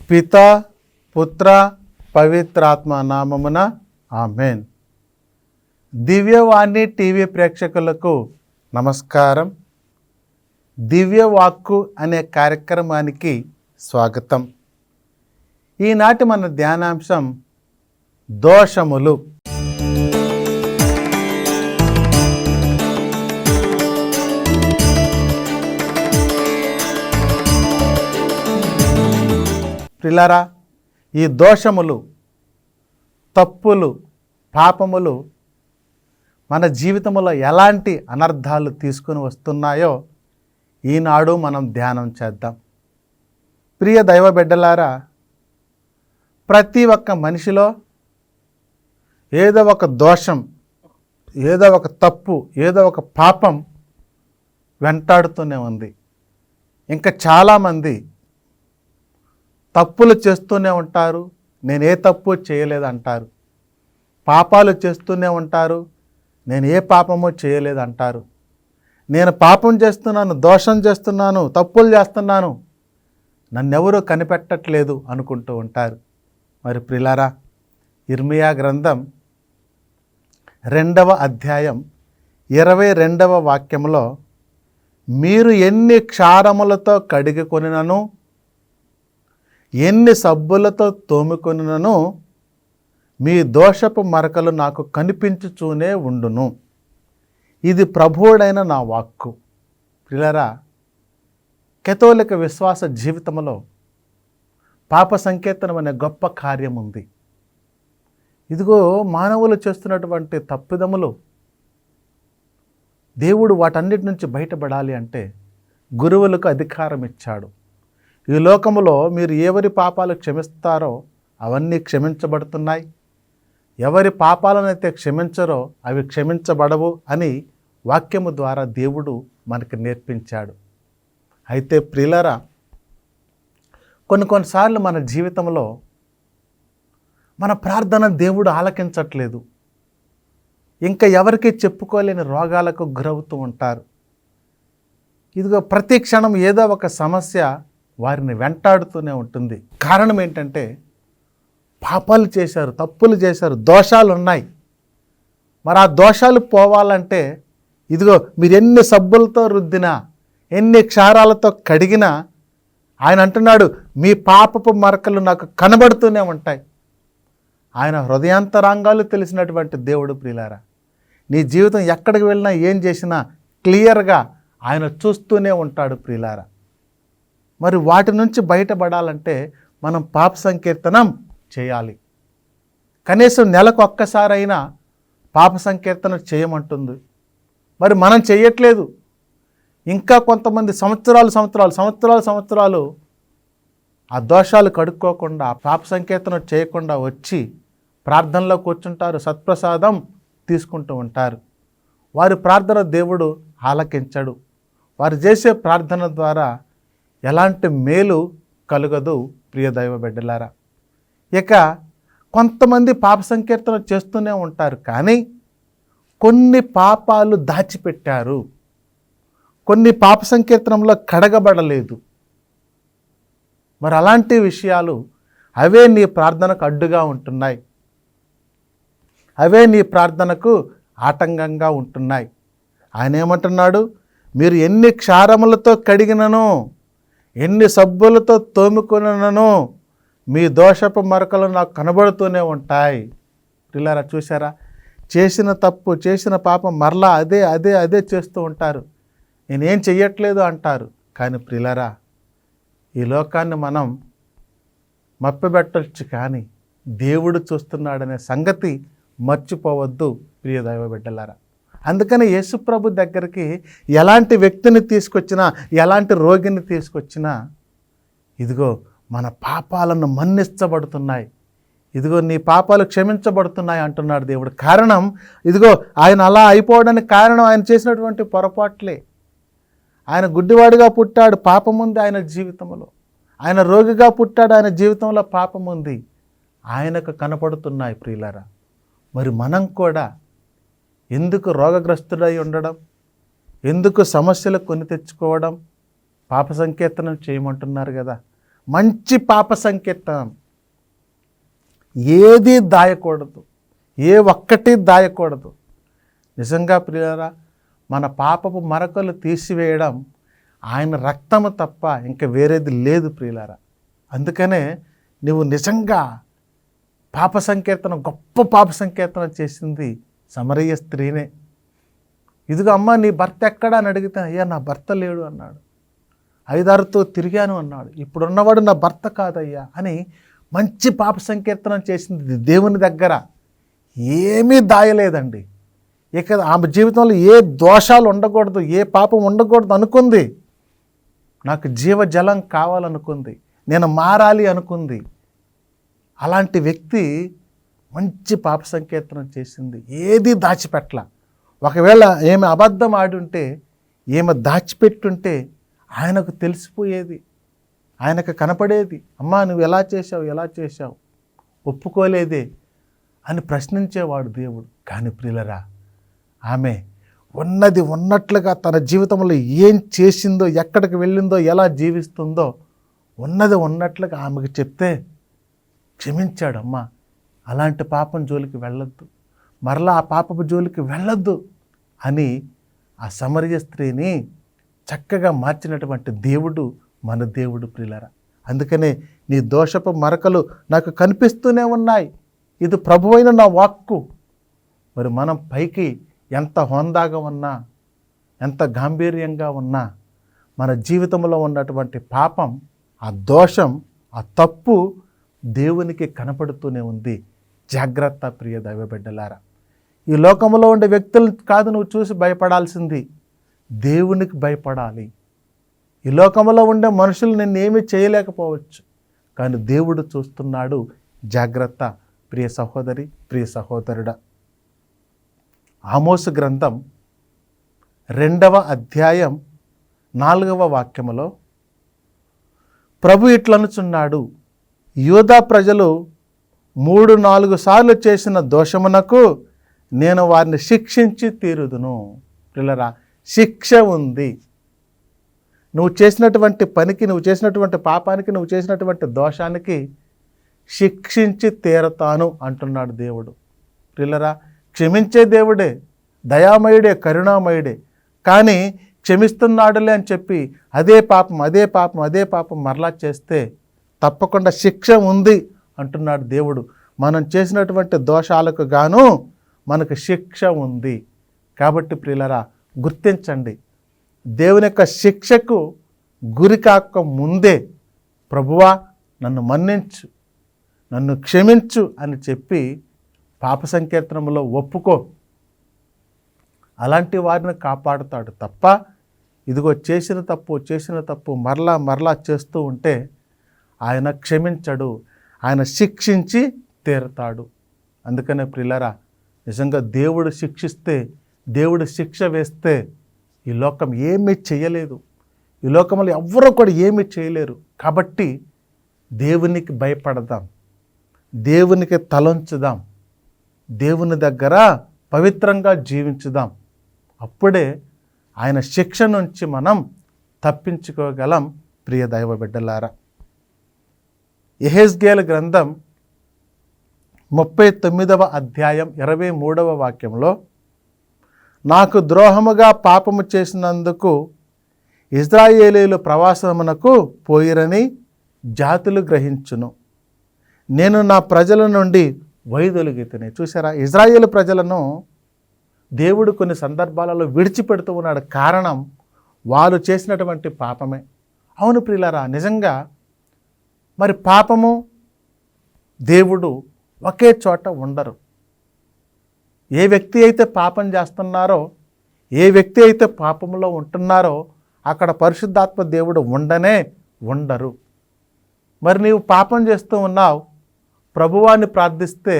పితా పుత్ర పవిత్రాత్మ నామమున ఆమేన్. దివ్యవాణి టీవీ ప్రేక్షకులకు నమస్కారం. దివ్యవాక్కు అనే కార్యక్రమానికి స్వాగతం. ఈనాటి మన ధ్యానాంశం దోషములు. ప్రియులారా, ఈ దోషములు, తప్పులు, పాపములు మన జీవితంలో ఎలాంటి అనర్థాలు తీసుకుని వస్తున్నాయో ఈనాడు మనం ధ్యానం చేద్దాం. ప్రియ దైవ బిడ్డలారా, ప్రతి ఒక్క మనిషిలో ఏదో ఒక దోషం, ఏదో ఒక తప్పు, ఏదో ఒక పాపం వెంటాడుతూనే ఉంది. ఇంకా చాలామంది తప్పులు చేస్తూనే ఉంటారు, నేను ఏ తప్పు చేయలేదంటారు. పాపాలు చేస్తూనే ఉంటారు, నేను ఏ పాపము చేయలేదంటారు. నేను పాపం చేస్తున్నాను, దోషం చేస్తున్నాను, తప్పులు చేస్తున్నాను, నన్నెవరూ కనిపెట్టట్లేదు అనుకుంటూ ఉంటారు. మరి ప్రియులారా, ఇర్మియా గ్రంథం 2వ అధ్యాయం 22వ వాక్యంలో, మీరు ఎన్ని క్షారములతో కడిగికొనినను, ఎన్ని సబ్బులతో తోముకొనినను, మీ దోషపు మరకలు నాకు కనిపించుచూనే ఉండును. ఇది ప్రభువుడైన నా వాక్కు. ప్రియులారా, కథోలిక విశ్వాస జీవితంలో పాప సంకీర్తనం అనే గొప్ప కార్యం ఉంది. ఇదిగో మానవులు చేస్తున్నటువంటి తప్పిదములు, దేవుడు వాటన్నిటి నుంచి బయటపడాలి అంటే గురువులకు అధికారం ఇచ్చాడు. ఈ లోకములో మీరు ఎవరి పాపాలు క్షమిస్తారో అవన్నీ క్షమించబడుతున్నాయి, ఎవరి పాపాలనైతే క్షమించరో అవి క్షమించబడవు అని వాక్యము ద్వారా దేవుడు మనకు నేర్పించాడు. అయితే ప్రియులారా, కొన్నిసార్లు మన జీవితంలో మన ప్రార్థన దేవుడు ఆలకించట్లేదు. ఇంకా ఎవరికి చెప్పుకోలేని రోగాలకు గురవుతూ ఉంటారు. ఇదిగో ప్రతి క్షణం ఏదో ఒక సమస్య వారిని వెంటాడుతూనే ఉంటుంది. కారణం ఏంటంటే పాపాలు చేశారు, తప్పులు చేశారు, దోషాలు ఉన్నాయి. మరి ఆ దోషాలు పోవాలంటే ఇదిగో మీరు ఎన్ని సబ్బులతో రుద్దినా, ఎన్ని క్షారాలతో కడిగినా, ఆయన అంటున్నాడు మీ పాపపు మరకలు నాకు కనబడుతూనే ఉంటాయి. ఆయన హృదయాంతరాంగాలు తెలిసినటువంటి దేవుడు. ప్రియులారా, నీ జీవితం ఎక్కడికి వెళ్ళినా ఏం చేసినా క్లియర్గా ఆయన చూస్తూనే ఉంటాడు. ప్రియులారా, మరి వాటి నుంచి బయటపడాలంటే మనం పాప సంకీర్తనం చేయాలి. కనీసం నెలకు ఒక్కసారైనా పాప సంకీర్తన చేయమంటుంది. మరి మనం చేయట్లేదు. ఇంకా కొంతమంది సంవత్సరాలు ఆ దోషాలు కడుక్కోకుండా, ఆ పాప సంకీర్తన చేయకుండా వచ్చి ప్రార్థనలో కూర్చుంటారు, సత్ప్రసాదం తీసుకుంటూ ఉంటారు. వారి ప్రార్థన దేవుడు ఆలకించడు. వారు చేసే ప్రార్థన ద్వారా ఎలాంటి మేలు కలుగదు. ప్రియ దైవ బిడ్డలారా, ఇక కొంతమంది పాప సంకీర్తన చేస్తూనే ఉంటారు, కానీ కొన్ని పాపాలు దాచిపెట్టారు, కొన్ని పాప సంకీర్తనంలో కడగబడలేదు. మరి అలాంటి విషయాలు అవే నీ ప్రార్థనకు అడ్డుగా ఉంటున్నాయి, అవే నీ ప్రార్థనకు ఆటంకంగా ఉంటున్నాయి. ఆయన ఏమంటున్నాడు, మీరు ఎన్ని క్షారములతో కడిగినను, ఎన్ని సబ్బులతో తోముకొనినను, మీ దోషపు మరకలు నాకు కనబడుతూనే ఉంటాయి. పిల్లరా, చూసారా, చేసిన తప్పు, చేసిన పాపం మరలా అదే చేస్తూ ఉంటారు. నేనేం చెయ్యట్లేదు అంటారు. కానీ ప్రియులారా, ఈ లోకాన్ని మనం మప్పిబెట్టచ్చు, కానీ దేవుడు చూస్తున్నాడనే సంగతి మర్చిపోవద్దు. ప్రియ దైవ బిడ్డలారా, అందుకని యేసుప్రభు దగ్గరికి ఎలాంటి వ్యక్తిని తీసుకొచ్చినా, ఎలాంటి రోగిని తీసుకొచ్చినా, ఇదిగో మన పాపాలను మన్నించబడుతున్నాయి, ఇదిగో నీ పాపాలు క్షమించబడుతున్నాయి అంటున్నాడు దేవుడు. కారణం ఇదిగో ఆయన అలా అయిపోవడానికి కారణం ఆయన చేసినటువంటి పొరపాట్లే. ఆయన గుడ్డివాడిగా పుట్టాడు, పాపం ఉంది ఆయన జీవితంలో. ఆయన రోగిగా పుట్టాడు, ఆయన జీవితంలో పాపం ఉంది, ఆయనకు కనపడుతున్నాయి. ప్రియులారా, మరి మనం కూడా ఎందుకు రోగగ్రస్తుడై ఉండడం, ఎందుకు సమస్యలు కొని తెచ్చుకోవడం? పాప సంకీర్తనం చేయమంటున్నారు కదా. మంచి పాప సంకీర్తనం. ఏది దాయకూడదు, ఏ ఒక్కటి దాయకూడదు. నిజంగా ప్రియులారా, మన పాపపు మరకలు తీసివేయడం ఆయన రక్తము తప్ప ఇంకా వేరేది లేదు ప్రియులారా. అందుకనే నువ్వు నిజంగా పాప సంకీర్తన, గొప్ప పాప సంకీర్తన చేసింది సమరయ స్త్రీనే. ఇదిగో అమ్మ నీ భర్త ఎక్కడా అని అడిగితే, అయ్యా నా భర్త లేడు అన్నాడు. 5-6తో తిరిగాను అన్నాడు. ఇప్పుడున్నవాడు నా భర్త కాదయ్యా అని మంచి పాప సంకీర్తనం చేసింది. దేవుని దగ్గర ఏమీ దాయలేదండి. ఇక ఆమె జీవితంలో ఏ దోషాలు ఉండకూడదు, ఏ పాపం ఉండకూడదు అనుకుంది. నాకు జీవజలం కావాలనుకుంది, నేను మారాలి అనుకుంది. అలాంటి వ్యక్తి మంచి పాప సంకీర్తనం చేసింది, ఏది దాచిపెట్టల. ఒకవేళ ఏమి అబద్ధం ఆడుంటే, ఏమి దాచిపెట్టుంటే ఆయనకు తెలిసిపోయేది, ఆయనకు కనపడేది. అమ్మా నువ్వు ఎలా చేశావు ఒప్పుకోలేదే అని ప్రశ్నించేవాడు దేవుడు. కానీ ప్రియులరా, ఆమె ఉన్నది ఉన్నట్లుగా తన జీవితంలో ఏం చేసిందో, ఎక్కడికి వెళ్ళిందో, ఎలా జీవిస్తుందో ఉన్నది ఉన్నట్లుగా ఆమెకు చెప్తే క్షమించాడమ్మా. అలాంటి పాపం జోలికి వెళ్ళొద్దు, మరలా ఆ పాపపు జోలికి వెళ్ళొద్దు అని ఆ సమరయ స్త్రీని చక్కగా మార్చినటువంటి దేవుడు మన దేవుడు ప్రియులారా. అందుకనే నీ దోషపు మరకలు నాకు కనిపిస్తూనే ఉన్నాయి, ఇది ప్రభువైన నా వాక్కు. మరి మనం పైకి ఎంత హోందాగా ఉన్నా, ఎంత గాంభీర్యంగా ఉన్నా, మన జీవితంలో ఉన్నటువంటి పాపం, ఆ దోషం, ఆ తప్పు దేవునికి కనపడుతూనే ఉంది. జాగ్రత్త ప్రియ దైవబిడ్డలారా. ఈ లోకంలో ఉండే వ్యక్తులు కాదు నువ్వు చూసి భయపడాల్సింది, దేవునికి భయపడాలి. ఈ లోకంలో ఉండే మనుషులు నిన్నేమీ చేయలేకపోవచ్చు, కానీ దేవుడు చూస్తున్నాడు. జాగ్రత్త ప్రియ సహోదరి, ప్రియ సహోదరుడా. ఆమోసు గ్రంథం 2వ అధ్యాయం 4వ వాక్యములో ప్రభు ఇట్లనుచున్నాడు, యూదా ప్రజలు 3-4 సార్లు చేసిన దోషమునకు నేను వారిని శిక్షించి తీరుదును. పిల్లరా, శిక్ష ఉంది. నువ్వు చేసినటువంటి పనికి, నువ్వు చేసినటువంటి పాపానికి, నువ్వు చేసినటువంటి దోషానికి శిక్షించి తీరతాను అంటున్నాడు దేవుడు. పిల్లరా, క్షమించే దేవుడే, దయామయుడే, కరుణామయుడే. కానీ క్షమిస్తున్నాడులే అని చెప్పి అదే పాపం మరలా చేస్తే తప్పకుండా శిక్ష ఉంది అంటున్నాడు దేవుడు. మనం చేసినటువంటి దోషాలకు గాను మనకు శిక్ష ఉంది. కాబట్టి ప్రియులరా, గుర్తించండి, దేవుని యొక్క శిక్షకు గురి కాక ముందే ప్రభువా నన్ను మన్నించు, నన్ను క్షమించు అని చెప్పి పాప సంకీర్తనంలో ఒప్పుకో. అలాంటి వారిని కాపాడుతాడు తప్ప ఇదిగో చేసిన తప్పు మరలా చేస్తూ ఉంటే ఆయన క్షమించడు, ఆయన శిక్షించి తీరుతాడు. అందుకనే ప్రియులరా, నిజంగా దేవుడు శిక్షిస్తే, దేవుడు శిక్ష వేస్తే ఈ లోకం ఏమీ చేయలేదు, ఈ లోకంలో ఎవ్వరూ కూడా ఏమీ చేయలేరు. కాబట్టి దేవునికి భయపడదాం, దేవునికి తలంచుదాం, దేవుని దగ్గర పవిత్రంగా జీవించుదాం. అప్పుడే ఆయన శిక్ష నుంచి మనం తప్పించుకోగలం. ప్రియ దైవ బిడ్డలారా, యెహెజ్కేలు గ్రంథం 39వ అధ్యాయం 23వ వాక్యంలో నాకు ద్రోహముగా పాపము చేసినందుకు ఇశ్రాయేలీయులు ప్రవాసమునకు పోయిరని జాతులు గ్రహించును, నేను నా ప్రజల నుండి వైదొలిగితిని. చూసారా, ఇశ్రాయేలు ప్రజలను దేవుడు కొన్ని సందర్భాలలో విడిచిపెడుతూ ఉన్నాడు. కారణం వాళ్ళు చేసినటువంటి పాపమే. అవును ప్రియులారా, నిజంగా మరి పాపము దేవుడు ఒకే చోట ఉండరు. ఏ వ్యక్తి అయితే పాపం చేస్తున్నారో, ఏ వ్యక్తి అయితే పాపంలో ఉంటున్నారో అక్కడ పరిశుద్ధాత్మ దేవుడు ఉండరు. మరి నీవు పాపం చేస్తూ ఉన్నావు, ప్రభువాన్ని ప్రార్థిస్తే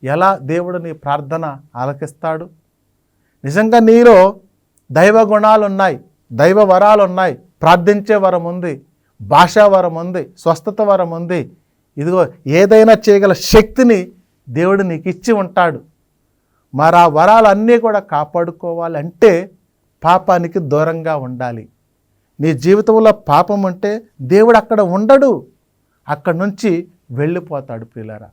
ఎలా దేవుడు నీ ప్రార్థన ఆలకిస్తాడు? నిజంగా నీలో దైవ గుణాలు ఉన్నాయి, దైవ వరాలు ఉన్నాయి, ప్రార్థించే వరం ఉంది, భాషా వరం ఉంది, స్వస్థత వరం ఉంది. ఇదిగో ఏదైనా చేయగల శక్తిని దేవుడు నీకు ఇచ్చి ఉంటాడు. మరి ఆ వరాలన్నీ కూడా కాపాడుకోవాలంటే పాపానికి దూరంగా ఉండాలి. నీ జీవితంలో పాపం ఉంటే దేవుడు అక్కడ ఉండడు. అక్కడి నుంచి వెళ్ళిపోతాడు ప్రియులారా.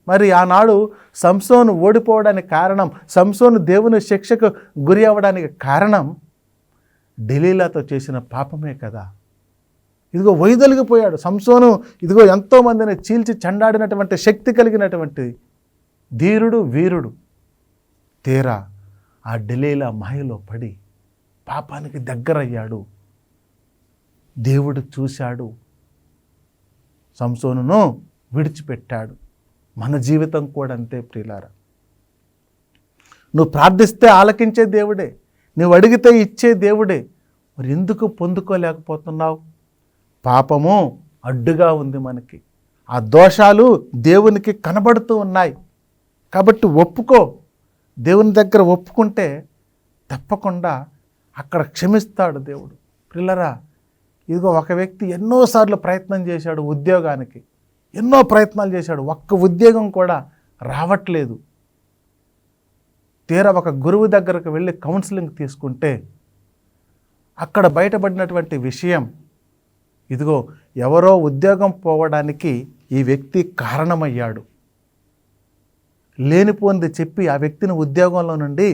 మరి ఆనాడు సంసోను ఓడిపోవడానికి కారణం, సంసోను దేవుని శిక్షకు గురి అవ్వడానికి కారణం దెలీలాతో చేసిన పాపమే కదా. ఇదిగో వైదొలిగిపోయాడు సంసోను. ఇదిగో ఎంతోమందిని చీల్చి చెండాడినటువంటి శక్తి కలిగినటువంటి ధీరుడు, వీరుడు. తీరా ఆ దెలీలా మాయలో పడి పాపానికి దగ్గరయ్యాడు. దేవుడు చూశాడు, సంసోనును విడిచిపెట్టాడు. మన జీవితం కూడా అంతే ప్రియులారా. నువ్వు ప్రార్థిస్తే ఆలకించే దేవుడే, నువ్వు అడిగితే ఇచ్చే దేవుడే. మరి ఎందుకు పొందుకోలేకపోతున్నావు? పాపము అడ్డుగా ఉంది మనకి. ఆ దోషాలు దేవునికి కనబడుతూ ఉన్నాయి. కాబట్టి ఒప్పుకో. దేవుని దగ్గర ఒప్పుకుంటే తప్పకుండా అక్కడ క్షమిస్తాడు దేవుడు. ప్రియులారా, ఇదిగో ఒక వ్యక్తి ఎన్నోసార్లు ప్రయత్నం చేశాడు ఉద్యోగానికి, ఎన్నో ప్రయత్నాలు చేశాడు, ఒక్క ఉద్యోగం కూడా రావట్లేదు. తీరా ఒక గురువు దగ్గరకు వెళ్ళి కౌన్సిలింగ్ తీసుకుంటే అక్కడ బయటపడినటువంటి విషయం, ఇదిగో ఎవరో ఉద్యోగం పోవడానికి ఈ వ్యక్తి కారణమయ్యాడు. లేనిపోంది చెప్పి ఆ వ్యక్తిని ఉద్యోగంలో నుండి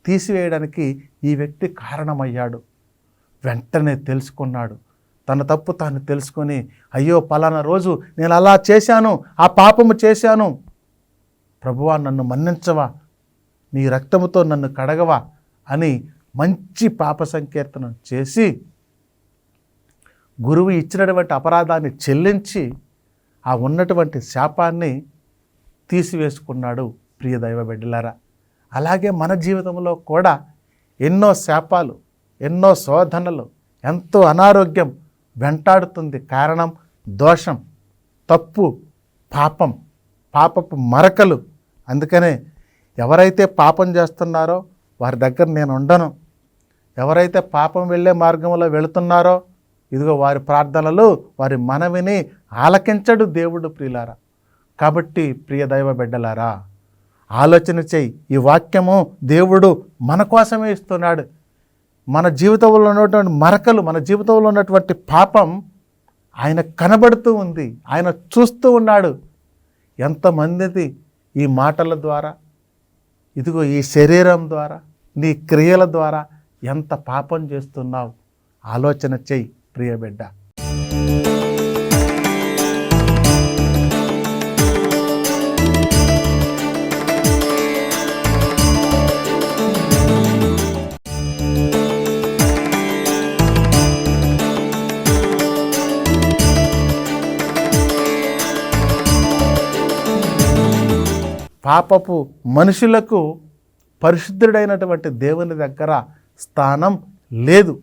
తీసివేయడానికి ఈ వ్యక్తి కారణమయ్యాడు. వెంటనే తెలుసుకున్నాడు, తన తప్పు తాను తెలుసుకొని, అయ్యో పలానా రోజు నేను అలా చేశాను, ఆ పాపము చేశాను, ప్రభువా నన్ను మన్నించవా, నీ రక్తముతో నన్ను కడగవా అని మంచి పాప సంకీర్తనం చేసి గురువు ఇచ్చినటువంటి అపరాధాన్ని చెల్లించి ఆ ఉన్నటువంటి శాపాన్ని తీసివేసుకున్నాడు. ప్రియ దైవ బిడ్డలారా, అలాగే మన జీవితంలో కూడా ఎన్నో శాపాలు, ఎన్నో శోధనలు, ఎంతో అనారోగ్యం వెంటాడుతుంది. కారణం దోషం, తప్పు, పాపం, పాపపు మరకలు. అందుకనే ఎవరైతే పాపం చేస్తున్నారో వారి దగ్గర నేను ఉండను. ఎవరైతే పాపం వెళ్ళే మార్గంలో వెళుతున్నారో ఇదిగో వారి ప్రార్థనలు, వారి మనవిని ఆలకించడు దేవుడు ప్రియులారా. కాబట్టి ప్రియ దైవ బిడ్డలారా, ఆలోచన చెయ్యి. ఈ వాక్యము దేవుడు మన కోసమే ఇస్తున్నాడు. మన జీవితంలో ఉన్నటువంటి మరకలు, మన జీవితంలో ఉన్నటువంటి పాపం ఆయన కనబడుతూ ఉంది, ఆయన చూస్తూ ఉన్నాడు. ఎంతమందిది ఈ మాటల ద్వారా, ఇదిగో ఈ శరీరం ద్వారా, నీ క్రియల ద్వారా ఎంత పాపం చేస్తున్నావు ఆలోచన చెయ్యి ప్రియ బిడ్డ. పాపపు మనుషులకు పరిశుద్ధుడైనటువంటి దేవుని దగ్గర స్థానం లేదు.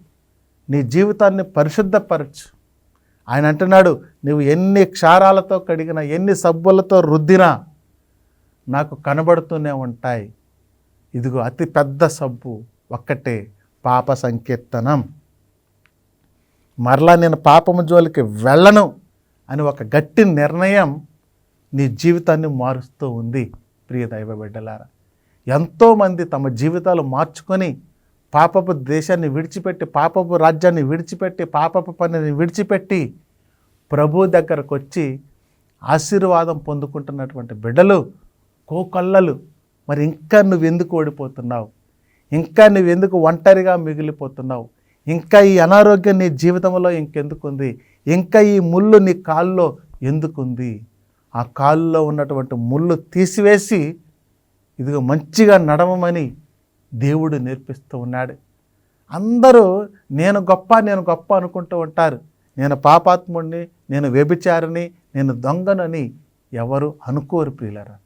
నీ జీవితాన్ని పరిశుద్ధపరచు. ఆయన అంటున్నాడు, నువ్వు ఎన్ని క్షారాలతో కడిగినా, ఎన్ని సబ్బులతో రుద్దినా నాకు కనబడుతూనే ఉంటాయి. ఇదిగో అతి పెద్ద సబ్బు ఒక్కటే, పాప సంకీర్తనం. మరలా నేను పాపము జోలికి వెళ్ళను అని ఒక గట్టి నిర్ణయం నీ జీవితాన్ని మారుస్తూ ఉంది. ప్రియ దైవ బిడ్డలారా, ఎంతోమంది తమ జీవితాలు మార్చుకొని పాపపు దేశాన్ని విడిచిపెట్టి, పాపపు రాజ్యాన్ని విడిచిపెట్టి, పాపపు పనిని విడిచిపెట్టి ప్రభు దగ్గరకు వచ్చి ఆశీర్వాదం పొందుకుంటున్నటువంటి బిడ్డలు కోకొల్లలు. మరి ఇంకా నువ్వెందుకు ఓడిపోతున్నావు? ఇంకా నువ్వెందుకు ఒంటరిగా మిగిలిపోతున్నావు? ఇంకా ఈ అనారోగ్యం నీ జీవితంలో ఇంకెందుకుంది? ఇంకా ఈ ముళ్ళు నీ కాల్లో ఎందుకుంది? ఆ కాల్లో ఉన్నటువంటి ముళ్ళు తీసివేసి ఇదిగో మంచిగా నడవమని దేవుడు నేర్పిస్తూ ఉన్నాడు. అందరూ నేను గొప్ప అనుకుంటూ ఉంటారు. నేను పాపాత్ముడిని, నేను వ్యభిచారిని, నేను దొంగనని ఎవరు అనుకోరు ప్రియులారా.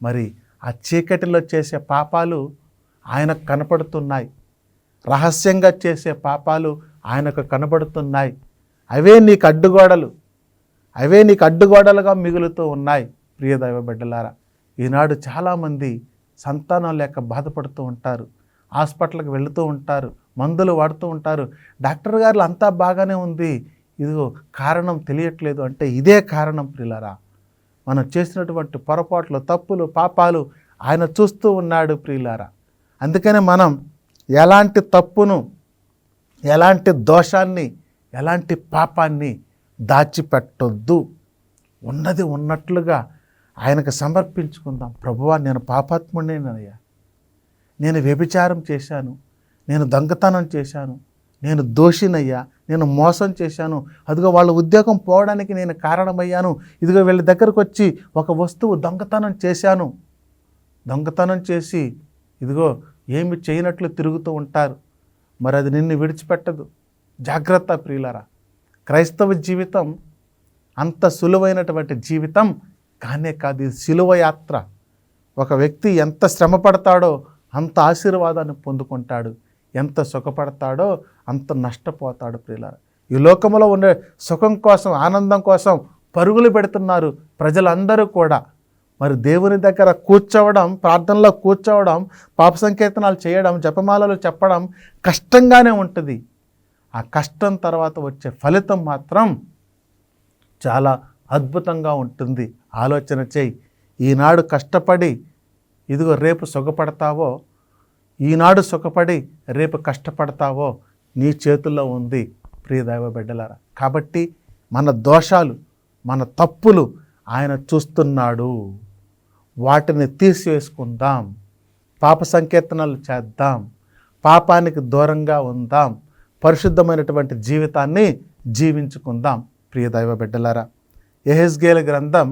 మరి ఆ చీకటిలో చేసే పాపాలు ఆయనకు కనపడుతున్నాయి. రహస్యంగా చేసే పాపాలు ఆయనకు కనబడుతున్నాయి. అవే నీకు అడ్డుగోడలు, అవే నీకు అడ్డుగోడలుగా మిగులుతూ ఉన్నాయి. ప్రియ దైవ బిడ్డలారా, ఈనాడు చాలామంది సంతానం లేక బాధపడుతూ ఉంటారు, హాస్పిటల్కి వెళుతూ ఉంటారు, మందులు వాడుతూ ఉంటారు. డాక్టర్ గారు అంతా బాగానే ఉంది, ఇదిగో కారణం తెలియట్లేదు అంటే ఇదే కారణం ప్రియులారా. మనం చేసినటువంటి పొరపాట్లు, తప్పులు, పాపాలు ఆయన చూస్తూ ఉన్నాడు ప్రియులారా. అందుకనే మనం ఎలాంటి తప్పును, ఎలాంటి దోషాన్ని, ఎలాంటి పాపాన్ని దాచిపెట్టొద్దు. ఉన్నది ఉన్నట్లుగా ఆయనకు సమర్పించుకుందాం. ప్రభువా, నేను పాపాత్ముడినేనయ్యా, నేను వ్యభిచారం చేశాను, నేను దొంగతనం చేశాను, నేను దోషినయ్యా, నేను మోసం చేశాను, అదిగో వాళ్ళ ఉద్యోగం పోవడానికి నేను కారణమయ్యాను, ఇదిగో వీళ్ళ దగ్గరకు వచ్చి ఒక వస్తువు దొంగతనం చేశాను, దొంగతనం చేసి ఇదిగో ఏమి చేయనట్లు తిరుగుతూ ఉంటారు. మరి అది నిన్ను విడిచిపెట్టదు. జాగ్రత్త ప్రియులారా. క్రైస్తవ జీవితం అంత సులువైనటువంటి జీవితం కానే కాదు. ఇది సిలువ యాత్ర. ఒక వ్యక్తి ఎంత శ్రమ పడతాడో అంత ఆశీర్వాదాన్ని పొందుకుంటాడు, ఎంత సుఖపడతాడో అంత నష్టపోతాడు ప్రియులారా. ఈ లోకంలో ఉండే సుఖం కోసం, ఆనందం కోసం పరుగులు పెడుతున్నారు ప్రజలందరూ కూడా. మరి దేవుని దగ్గర కూర్చోవడం, ప్రార్థనలో కూర్చోవడం, పాప సంకీర్తనాలు చేయడం, జపమాలలు చెప్పడం కష్టంగానే ఉంటుంది. ఆ కష్టం తర్వాత వచ్చే ఫలితం మాత్రం చాలా అద్భుతంగా ఉంటుంది. ఆలోచన చేయి. ఈనాడు కష్టపడి ఇదిగో రేపు సుఖపడతావో, ఈనాడు సుఖపడి రేపు కష్టపడతావో నీ చేతుల్లో ఉంది ప్రియ దైవ బిడ్డలారా. కాబట్టి మన దోషాలు, మన తప్పులు ఆయన చూస్తున్నాడు. వాటిని తీసివేసుకుందాం, పాప సంకీర్తనలు చేద్దాం, పాపానికి దూరంగా ఉందాం, పరిశుద్ధమైనటువంటి జీవితాన్ని జీవించుకుందాం ప్రియ దైవ బిడ్డలారా. యెహెజ్కేలు గ్రంథం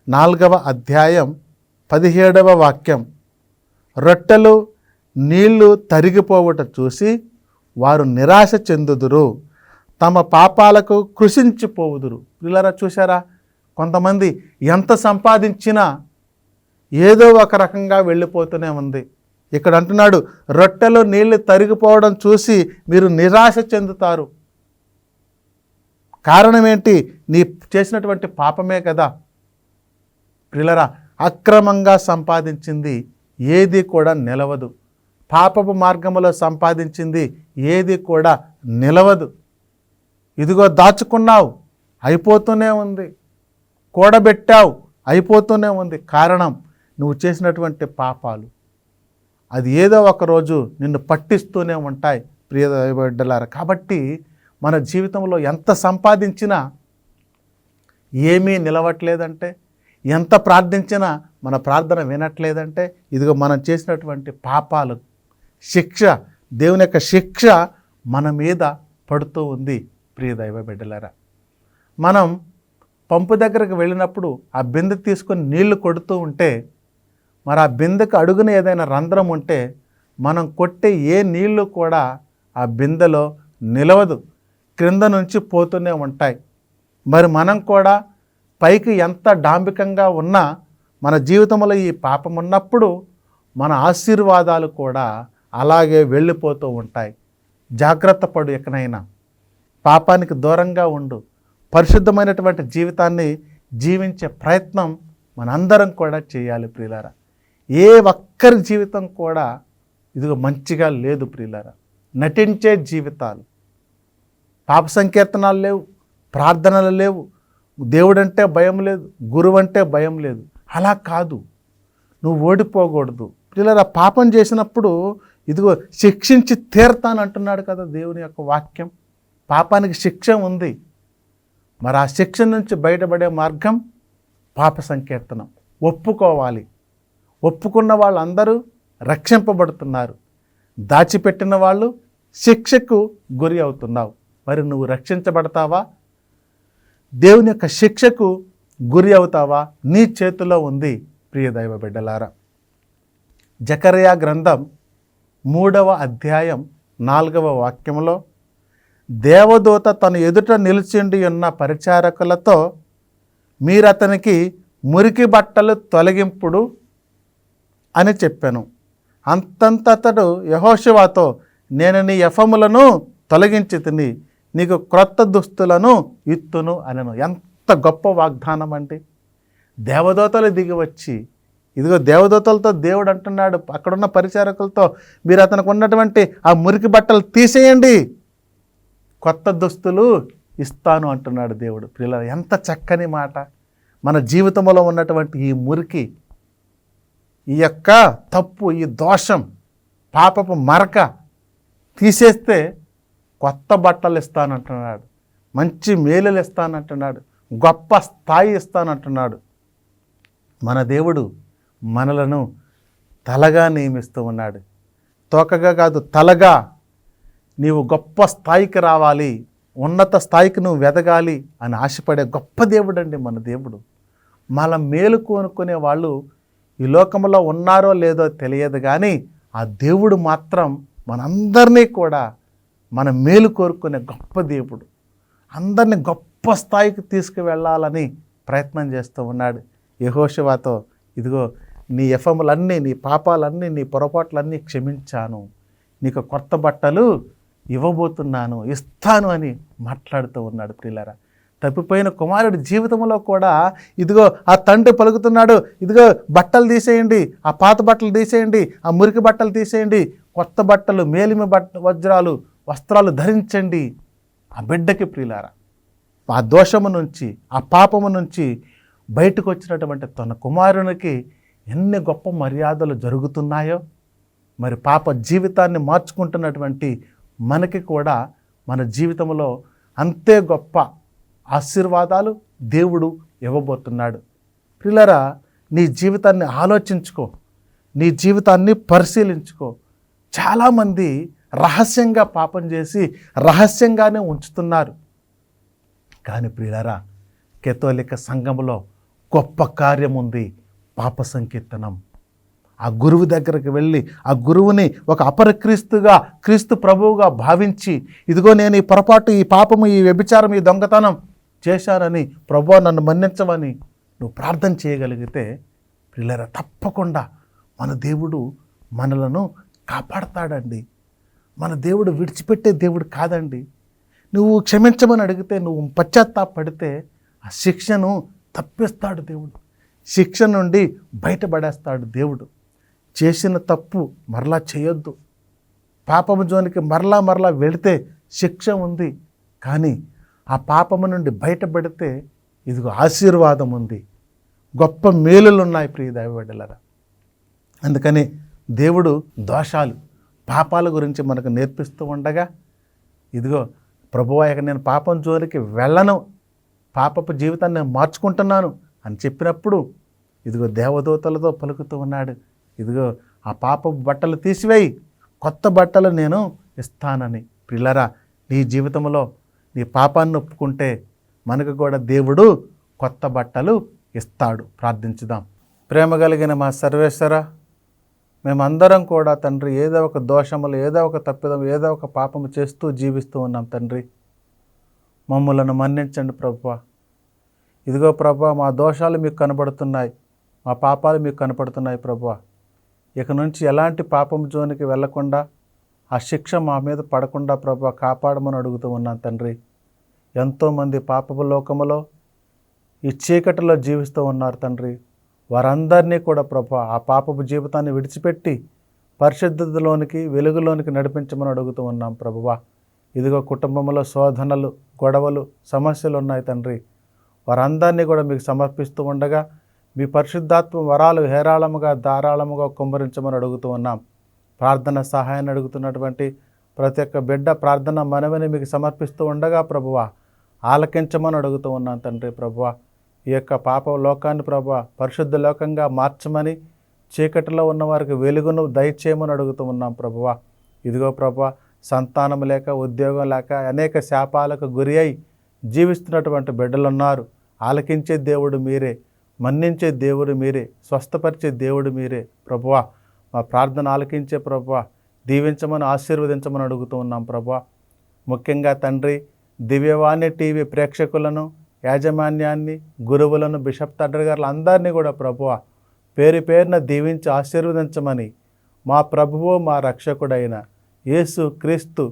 4వ అధ్యాయం 17వ వాక్యం. రొట్టెలు నీళ్లు తరిగిపోవుట చూసి వారు నిరాశ చెందుదురు, తమ పాపాలకు కృషించిపోవుదురు. పిల్లరా, చూసారా? కొంతమంది ఎంత సంపాదించినా ఏదో ఒక రకంగా వెళ్ళిపోతూనే ఉంది. ఇక్కడ అంటున్నాడు, రొట్టెలో నీళ్లు తరిగిపోవడం చూసి మీరు నిరాశ చెందుతారు. కారణం ఏంటి? నీ చేసినటువంటి పాపమే కదా. పిల్లరా, అక్రమంగా సంపాదించింది ఏది కూడా నిలవదు. పాపపు మార్గములో సంపాదించింది ఏది కూడా నిలవదు. ఇదిగో దాచుకున్నావు, అయిపోతూనే ఉంది. కూడబెట్టావు, అయిపోతూనే ఉంది. కారణం నువ్వు చేసినటువంటి పాపాలు. అది ఏదో ఒకరోజు నిన్ను పట్టిస్తూనే ఉంటాయి ప్రియ బిడ్డలారా. కాబట్టి మన జీవితంలో ఎంత సంపాదించినా ఏమీ నిలవట్లేదంటే, ఎంత ప్రార్థించినా మన ప్రార్థన వినట్లేదంటే, ఇదిగో మనం చేసినటువంటి పాపాలు శిక్ష, దేవుని యొక్క శిక్ష మన మీద పడుతూ ఉంది ప్రియ దైవ బిడ్డలారా. మనం పంపు దగ్గరకు వెళ్ళినప్పుడు ఆ బిందె తీసుకొని నీళ్లు కొడుతూ ఉంటే, మరి ఆ బిందెకు అడుగున ఏదైనా రంధ్రం ఉంటే మనం కొట్టే ఏ నీళ్లు కూడా ఆ బిందెలో నిలవదు, క్రింద నుంచి పోతూనే ఉంటాయి. మరి మనం కూడా పైకి ఎంత డాంబికంగా ఉన్నా మన జీవితంలో ఈ పాపం ఉన్నప్పుడు మన ఆశీర్వాదాలు కూడా అలాగే వెళ్ళిపోతూ ఉంటాయి. జాగ్రత్త పడు. ఎక్కడైనా పాపానికి దూరంగా ఉండు. పరిశుద్ధమైనటువంటి జీవితాన్ని జీవించే ప్రయత్నం మనందరం కూడా చేయాలి ప్రియులారా. ఏ ఒక్కరి జీవితం కూడా ఇదిగో మంచిగా లేదు ప్రియులారా. నటించే జీవితాలు, పాప సంకీర్తనాలు లేవు, ప్రార్థనలు లేవు, దేవుడంటే భయం లేదు, గురువు అంటే భయం లేదు. అలా కాదు, నువ్వు ఓడిపోకూడదు ప్రియులారా. పాపం చేసినప్పుడు ఇదిగో శిక్షించి తీరతాను అంటున్నాడు కదా దేవుని యొక్క వాక్యం. పాపానికి శిక్ష ఉంది. మరి ఆ శిక్ష నుంచి బయటపడే మార్గం పాప సంకీర్తనం. ఒప్పుకోవాలి. ఒప్పుకున్న వాళ్ళందరూ రక్షింపబడుతున్నారు. దాచిపెట్టిన వాళ్ళు శిక్షకు గురి అవుతున్నావు. మరి నువ్వు రక్షించబడతావా, దేవుని యొక్క శిక్షకు గురి అవుతావా? నీ చేతిలో ఉంది ప్రియ దైవ బిడ్డలారా. జకర్యా గ్రంథం 3వ అధ్యాయం 4వ వాక్యంలో, దేవదూత తన ఎదుట నిలిచిండి ఉన్న పరిచారకులతో మీరు అతనికి మురికి బట్టలు తొలగింపుడు అని చెప్పాను. అంతంతతడు యెహోషువతో, నేను నీ ఎఫములను తొలగించి తిని నీకు క్రొత్త దుస్తులను ఇత్తును అనెను. ఎంత గొప్ప వాగ్దానం అండి. దేవదూతలు దిగి వచ్చి, ఇదిగో దేవదూతలతో దేవుడు అంటున్నాడు అక్కడున్న పరిచారకులతో, మీరు అతనికి ఉన్నటువంటి ఆ మురికి బట్టలు తీసేయండి, కొత్త దుస్తులు ఇస్తాను అంటున్నాడు దేవుడు. పిల్లలు, ఎంత చక్కని మాట. మన జీవితంలో ఉన్నటువంటి ఈ మురికి, ఈ యొక్క తప్పు, ఈ దోషం, పాపపు మరక తీసేస్తే కొత్త బట్టలు ఇస్తానంటున్నాడు, మంచి మేలులు ఇస్తానంటున్నాడు, గొప్ప స్థాయి ఇస్తానంటున్నాడు. మన దేవుడు మనలను తలగా నియమిస్తూ ఉన్నాడు. తోకగా కాదు, తలగా. నీవు గొప్ప స్థాయికి రావాలి, ఉన్నత స్థాయికి నువ్వు వెదగాలి అని ఆశపడే గొప్ప దేవుడు అండి మన దేవుడు. మన మేలు కోరుకునే వాళ్ళు ఈ లోకంలో ఉన్నారో లేదో తెలియదు, కానీ ఆ దేవుడు మాత్రం మనందరినీ కూడా మన మేలు కోరుకునే గొప్ప దేవుడు. అందరినీ గొప్ప స్థాయికి తీసుకువెళ్ళాలని ప్రయత్నం చేస్తూ ఉన్నాడు. యెహోషువతో, ఇదిగో నీ ఎఫములన్నీ, నీ పాపాలన్నీ, నీ పొరపాట్లన్నీ క్షమించాను, నీకు కొత్త బట్టలు ఇవ్వబోతున్నాను, ఇస్తాను అని మాట్లాడుతూ ఉన్నాడు. ప్రియులారా, తప్పిపోయిన కుమారుడి జీవితంలో కూడా ఇదిగో ఆ తండ్రి పలుకుతున్నాడు, ఇదిగో బట్టలు తీసేయండి, ఆ పాత బట్టలు తీసేయండి, ఆ మురికి బట్టలు తీసేయండి, కొత్త బట్టలు, మేలిమి వస్త్రాలు ధరించండి. ఆ బిడ్డకి ప్రియులారా, ఆ దోషము నుంచి, ఆ పాపము నుంచి బయటకు వచ్చినటువంటి తన కుమారునికి ఎన్ని గొప్ప మర్యాదలు జరుగుతున్నాయో, మరి పాప జీవితాన్ని మార్చుకుంటున్నటువంటి మనకి కూడా మన జీవితంలో అంతే గొప్ప ఆశీర్వాదాలు దేవుడు ఇవ్వబోతున్నాడు. ప్రియులారా, నీ జీవితాన్ని ఆలోచించుకో, నీ జీవితాన్ని పరిశీలించుకో. చాలామంది రహస్యంగా పాపం చేసి రహస్యంగానే ఉంచుతున్నారు. కానీ ప్రియులారా, కేథోలిక సంఘంలో గొప్ప కార్యం ఉంది, పాప సంకీర్తనం. ఆ గురువు దగ్గరికి వెళ్ళి ఆ గురువుని ఒక అపరక్రీస్తుగా, క్రీస్తు ప్రభువుగా భావించి, ఇదిగో నేను ఈ పొరపాటు, ఈ పాపము, ఈ వ్యభిచారం, ఈ దొంగతనం చేశానని, ప్రభువా నన్ను మన్నించమని నువ్వు ప్రార్థన చేయగలిగితే ప్రియులారా, తప్పకుండా మన దేవుడు మనలను కాపాడతాడండి. మన దేవుడు విడిచిపెట్టే దేవుడు కాదండి. నువ్వు క్షమించమని అడిగితే, నువ్వు పశ్చాత్తాపడితే ఆ శిక్షను తప్పిస్తాడు దేవుడు, శిక్ష నుండి బయటపడేస్తాడు దేవుడు. చేసిన తప్పు మరలా చేయొద్దు. పాపము జోనికి మరలా వెళితే శిక్ష ఉంది, కానీ ఆ పాపము నుండి బయటపడితే ఇదిగో ఆశీర్వాదం ఉంది, గొప్ప మేలులు ఉన్నాయి ప్రియ దైవబిడ్డలారా. అందుకని దేవుడు దోషాలు, పాపాల గురించి మనకు నేర్పిస్తూ ఉండగా, ఇదిగో ప్రభువా ఇక నేను పాపం జోలికి వెళ్ళను, పాపపు జీవితాన్ని నేను మార్చుకుంటున్నాను అని చెప్పినప్పుడు ఇదిగో దేవదూతలతో పలుకుతూ ఉన్నాడు, ఇదిగో ఆ పాపపు బట్టలు తీసివేయి, కొత్త బట్టలు నేను ఇస్తానని. ప్రియులారా, నీ జీవితంలో నీ పాపాన్ని ఒప్పుకుంటే మనకు కూడా దేవుడు కొత్త బట్టలు ఇస్తాడు. ప్రార్థించుదాం. ప్రేమ కలిగిన మా సర్వేశ్వర, మేమందరం కూడా తండ్రి ఏదో ఒక దోషములు, ఏదో ఒక తప్పిదం, ఏదో ఒక పాపము చేస్తూ జీవిస్తూ ఉన్నాం తండ్రి. మమ్మలను మన్నించండి ప్రభువా. ఇదిగో ప్రభువా, మా దోషాలు మీకు కనబడుతున్నాయి, మా పాపాలు మీకు కనపడుతున్నాయి ప్రభువా. ఇక నుంచి ఎలాంటి పాపం జోనికి వెళ్లకుండా, ఆ శిక్ష మా మీద పడకుండా ప్రభువా కాపాడమని అడుగుతూ ఉన్నాను తండ్రి. ఎంతోమంది పాపపు లోకములో ఈ చీకటిలో జీవిస్తూ ఉన్నారు తండ్రి. వారందరినీ కూడా ప్రభువా ఆ పాపపు జీవితాన్ని విడిచిపెట్టి పరిశుద్ధతలోనికి, వెలుగులోనికి నడిపించమని అడుగుతూ ఉన్నాం ప్రభువా. ఇదిగో కుటుంబంలో శోధనలు, గొడవలు, సమస్యలు ఉన్నాయి తండ్రి. వారందరినీ కూడా మీకు సమర్పిస్తూ ఉండగా మీ పరిశుద్ధాత్మ వరాలు హేరాళముగా, ధారాళముగా కుమ్మరించమని అడుగుతూ ఉన్నాం. ప్రార్థన సహాయాన్ని అడుగుతున్నటువంటి ప్రతి ఒక్క బిడ్డ ప్రార్థన మనవిని మీకు సమర్పిస్తూ ఉండగా ప్రభువా ఆలకించమని అడుగుతూ ఉన్నాను తండ్రి. ప్రభువా ఈ యొక్క పాప లోకాన్ని ప్రభువా పరిశుద్ధ లోకంగా మార్చమని, చీకటిలో ఉన్నవారికి వెలుగును దయచేయమని అడుగుతూ ఉన్నాం ప్రభువా. ఇదిగో ప్రభువా, సంతానం లేక, ఉద్యోగం లేక అనేక శాపాలకు గురి అయి జీవిస్తున్నటువంటి బిడ్డలున్నారు. ఆలకించే దేవుడు మీరే, మన్నించే దేవుడు మీరే, స్వస్థపరిచే దేవుడు మీరే ప్రభువా. మా ప్రార్థన ఆలకించే ప్రభువా దీవించమని, ఆశీర్వదించమని అడుగుతూ ఉన్నాం ప్రభువా. ముఖ్యంగా తండ్రి, దివ్యవాణి టీవీ ప్రేక్షకులను, యాజమాన్యాన్ని, గురువులను, బిషప్ తండ్రి గారులు అందరినీ కూడా ప్రభువా పేరు పేరున దీవించి ఆశీర్వదించమని మా ప్రభువు, మా రక్షకుడైన యేసు క్రీస్తు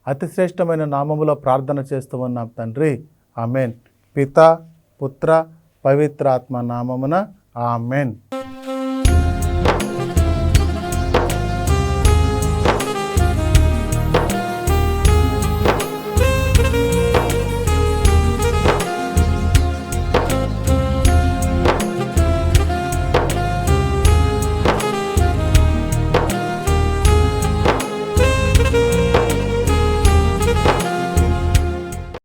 అతి శ్రేష్టమైన నామములో ప్రార్థన చేస్తూ ఉన్నాం తండ్రి. ఆమెన్. పితా, పుత్ర, పవిత్రాత్మ నామమున ఆమెన్.